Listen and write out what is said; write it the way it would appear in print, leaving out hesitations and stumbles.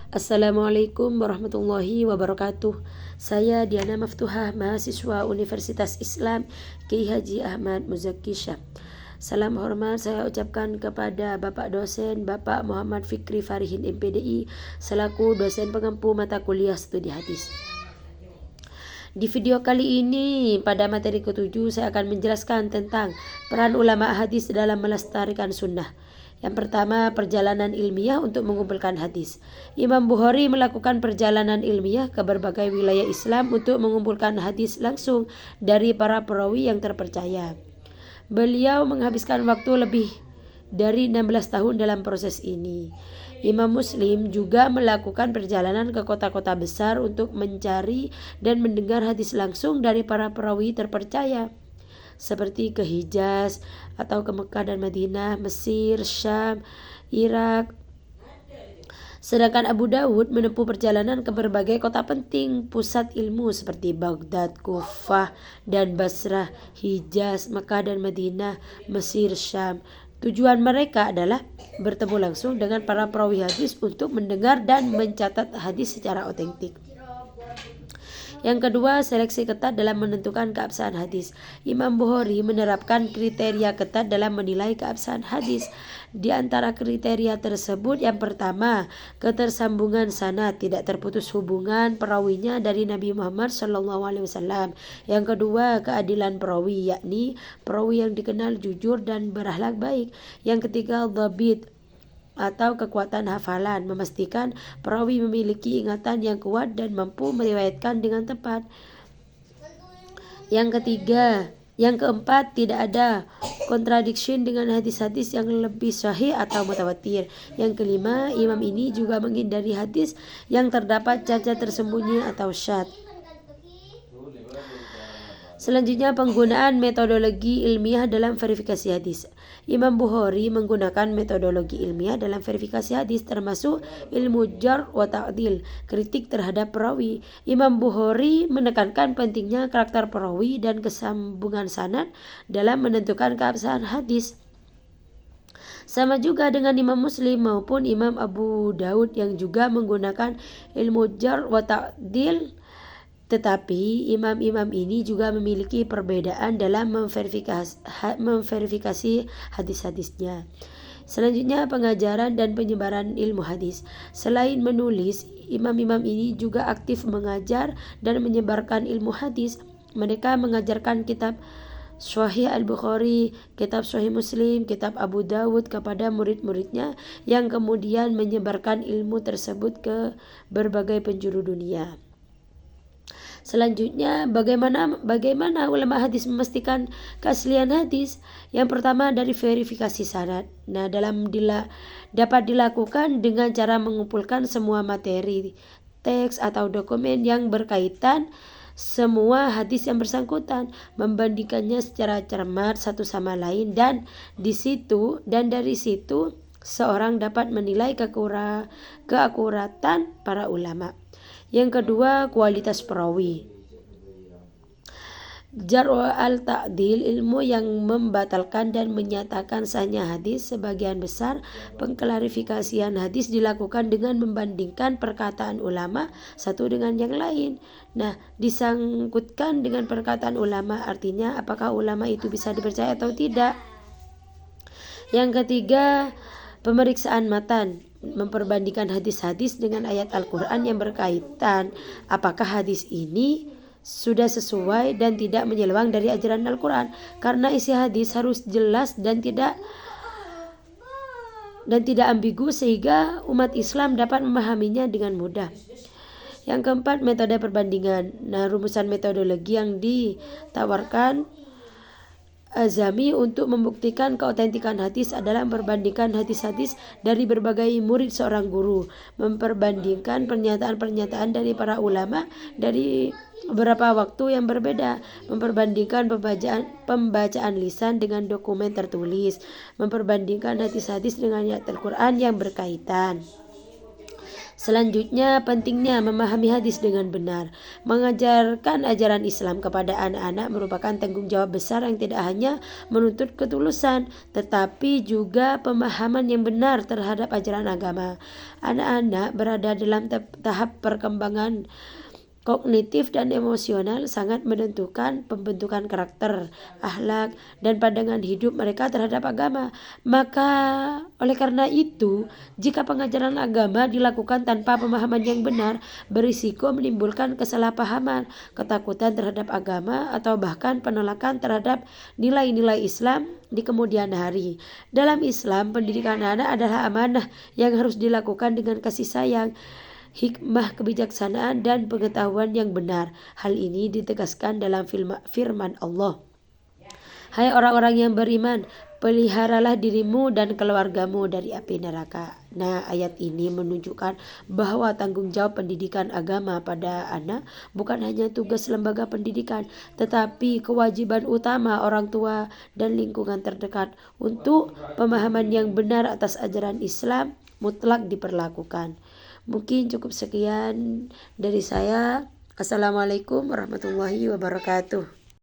Assalamualaikum warahmatullahi wabarakatuh. Saya Diana Maftuhah, mahasiswa Universitas Islam Kiai Haji Ahmad Muzaki Shah. Salam hormat saya ucapkan kepada Bapak dosen Bapak Muhammad Fikri Farihin MPDI selaku dosen pengempu mata kuliah studi hadis. Di video kali ini pada materi ke-7 saya akan menjelaskan tentang peran ulama hadis dalam melestarikan sunnah. Yang pertama, perjalanan ilmiah untuk mengumpulkan hadis. Imam Bukhari melakukan perjalanan ilmiah ke berbagai wilayah Islam untuk mengumpulkan hadis langsung dari para perawi yang terpercaya. Beliau menghabiskan waktu lebih dari 16 tahun dalam proses ini. Imam Muslim juga melakukan perjalanan ke kota-kota besar untuk mencari dan mendengar hadis langsung dari para perawi terpercaya, seperti ke Hijaz atau ke Mekah dan Madinah, Mesir, Syam, Irak. Sedangkan Abu Dawud menempuh perjalanan ke berbagai kota penting pusat ilmu seperti Baghdad, Kufah, dan Basrah, Hijaz, Mekah dan Madinah, Mesir, Syam. Tujuan mereka adalah bertemu langsung dengan para perawi hadis untuk mendengar dan mencatat hadis secara otentik. Yang kedua, seleksi ketat dalam menentukan keabsahan hadis. Imam Bukhari menerapkan kriteria ketat dalam menilai keabsahan hadis. Di antara kriteria tersebut, yang pertama, ketersambungan sanad, tidak terputus hubungan perawinya dari Nabi Muhammad SAW. Yang kedua, keadilan perawi, yakni perawi yang dikenal jujur dan berakhlak baik. Yang ketiga, dhabit atau kekuatan hafalan, memastikan perawi memiliki ingatan yang kuat dan mampu meriwayatkan dengan tepat. Yang keempat, tidak ada contradiction dengan hadis-hadis yang lebih sahih atau mutawatir. Yang kelima, imam ini juga menghindari hadis yang terdapat cacat tersembunyi atau syadz. Selanjutnya, penggunaan metodologi ilmiah dalam verifikasi hadis. Imam Bukhari menggunakan metodologi ilmiah dalam verifikasi hadis, termasuk ilmu jarh wa ta'dil, kritik terhadap perawi. Imam Bukhari menekankan pentingnya karakter perawi dan kesambungan sanad dalam menentukan keabsahan hadis. Sama juga dengan Imam Muslim maupun Imam Abu Daud yang juga menggunakan ilmu jarh wa ta'dil. Tetapi imam-imam ini juga memiliki perbedaan dalam memverifikasi hadis-hadisnya. Selanjutnya, pengajaran dan penyebaran ilmu hadis. Selain menulis, imam-imam ini juga aktif mengajar dan menyebarkan ilmu hadis. Mereka mengajarkan kitab Sahih Al-Bukhari, kitab Sahih Muslim, kitab Abu Dawud kepada murid-muridnya yang kemudian menyebarkan ilmu tersebut ke berbagai penjuru dunia. Selanjutnya, bagaimana ulama hadis memastikan keaslian hadis? Yang pertama, dari verifikasi sanad. Nah, dapat dilakukan dengan cara mengumpulkan semua materi, teks atau dokumen yang berkaitan semua hadis yang bersangkutan, membandingkannya secara cermat satu sama lain, dan dari situ seorang dapat menilai keakuratan para ulama. Yang kedua, kualitas perawi. Jarh al-ta'dil, ilmu yang membatalkan dan menyatakan sahnya hadis. Sebagian besar pengklarifikasian hadis dilakukan dengan membandingkan perkataan ulama satu dengan yang lain. Nah, disangkutkan dengan perkataan ulama artinya apakah ulama itu bisa dipercaya atau tidak. Yang ketiga, pemeriksaan matan, memperbandingkan hadis-hadis dengan ayat Al-Quran yang berkaitan. Apakah hadis ini sudah sesuai dan tidak menyeleweng dari ajaran Al-Quran? Karena isi hadis harus jelas dan tidak ambigu sehingga umat Islam dapat memahaminya dengan mudah. Yang keempat, metode perbandingan. Nah, rumusan metodologi yang ditawarkan Azami untuk membuktikan keautentikan hadis adalah memperbandingkan hadis-hadis dari berbagai murid seorang guru, memperbandingkan pernyataan-pernyataan dari para ulama dari beberapa waktu yang berbeda, memperbandingkan pembacaan lisan dengan dokumen tertulis, memperbandingkan hadis-hadis dengan ayat Al-Quran yang berkaitan. Selanjutnya, pentingnya memahami hadis dengan benar. Mengajarkan ajaran Islam kepada anak-anak merupakan tanggung jawab besar yang tidak hanya menuntut ketulusan, tetapi juga pemahaman yang benar terhadap ajaran agama. Anak-anak berada dalam tahap perkembangan kognitif dan emosional sangat menentukan pembentukan karakter, akhlak, dan pandangan hidup mereka terhadap agama. Maka oleh karena itu, jika pengajaran agama dilakukan tanpa pemahaman yang benar, berisiko menimbulkan kesalahpahaman, ketakutan terhadap agama, atau bahkan penolakan terhadap nilai-nilai Islam di kemudian hari. Dalam Islam, pendidikan anak adalah amanah yang harus dilakukan dengan kasih sayang, hikmah, kebijaksanaan, dan pengetahuan yang benar. Hal ini ditegaskan dalam firman Allah. Hai orang-orang yang beriman, peliharalah dirimu dan keluargamu dari api neraka. Nah, ayat ini menunjukkan bahwa tanggung jawab pendidikan agama pada anak bukan hanya tugas lembaga pendidikan, tetapi kewajiban utama orang tua dan lingkungan terdekat untuk pemahaman yang benar atas ajaran Islam mutlak diperlakukan. Mungkin cukup sekian dari saya. Assalamualaikum warahmatullahi wabarakatuh.